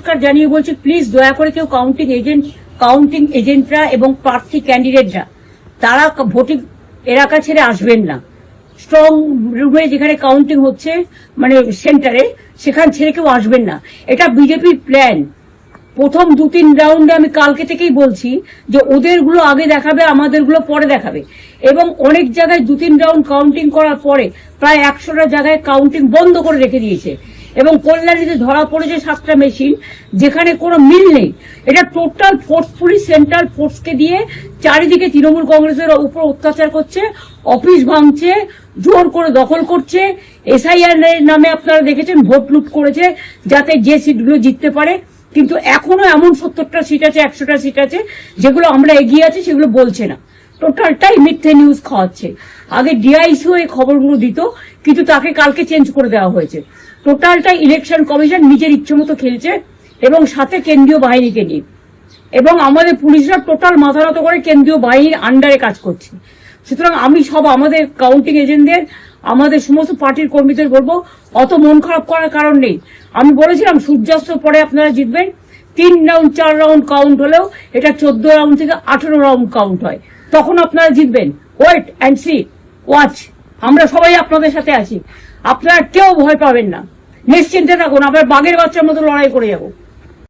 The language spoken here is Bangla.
পরিষ্কার জানিয়ে বলছি, প্লিজ দয়া করে কেউ কাউন্টিং এজেন্টরা এবং প্রার্থী ক্যান্ডিডেটরা তারা ভোটিং এলাকা ছেড়ে আসবেন না। স্ট্রং রুমে যেখানে কাউন্টিং হচ্ছে, মানে সেন্টারে, সেখান ছেড়ে কেউ আসবেন না। এটা বিজেপির প্ল্যান। প্রথম 2-3 রাউন্ডে আমি কালকে থেকেই বলছি যে ওদেরগুলো আগে দেখাবে, আমাদেরগুলো পরে দেখাবে। এবং অনেক জায়গায় 2-3 রাউন্ড কাউন্টিং করার পরে প্রায় 100টা জায়গায় কাউন্টিং বন্ধ করে রেখে দিয়েছে। এবং কল্যাণীতে ধরা পড়েছে 7টা মেশিন, যেখানে কোনো মিল নেই। এটা টোটাল ফোর্সফুলি সেন্ট্রাল ফোর্সকে দিয়ে চারিদিকে তৃণমূল কংগ্রেসের উপর অত্যাচার করছে, অফিস ভাঙছে, জোর করে দখল করছে। এসআইআর নামে আপনারা দেখেছেন ভোট লুট করেছে যাতে যে সিটগুলো জিততে পারে। কিন্তু এখনো এমন 70টা সিট আছে, 100টা সিট আছে যেগুলো আমরা এগিয়ে আছি, সেগুলো বলছে না। টোটালটাই মিথ্যে নিউজ খাওয়াচ্ছে। আগে ডিআইসিও এই খবরগুলো দিত, কিন্তু তাকে কালকে চেঞ্জ করে দেওয়া হয়েছে। টোটালটা ইলেকশন কমিশন নিজের ইচ্ছে মতো খেলছে, এবং সাথে কেন্দ্রীয় বাহিনীকে নিয়ে। এবং আমাদের পুলিশরা টোটাল মাথা নত করে কেন্দ্রীয় বাহিনীর আন্ডারে কাজ করছে। সুতরাং আমি সব আমাদের কাউন্টিং এজেন্টদের, আমাদের সমস্ত পার্টির কর্মীদের বলবো, অত মন খারাপ করার কারণ নেই। আমি বলেছিলাম সূর্যাস্তের পরে আপনারা জিতবেন। 3 রাউন্ড 4 রাউন্ড কাউন্ট হলেও এটা 14 রাউন্ড থেকে 18 রাউন্ড কাউন্ট হয়, তখন আপনারা জিতবেন। Wait and see, watch. আমরা সবাই আপনাদের সাথে আছি, আপনারা কেউ ভয় পাবেন না, নিশ্চিন্তে থাকুন। আমরা বাঘের বাচ্চার মতো লড়াই করে যাবো।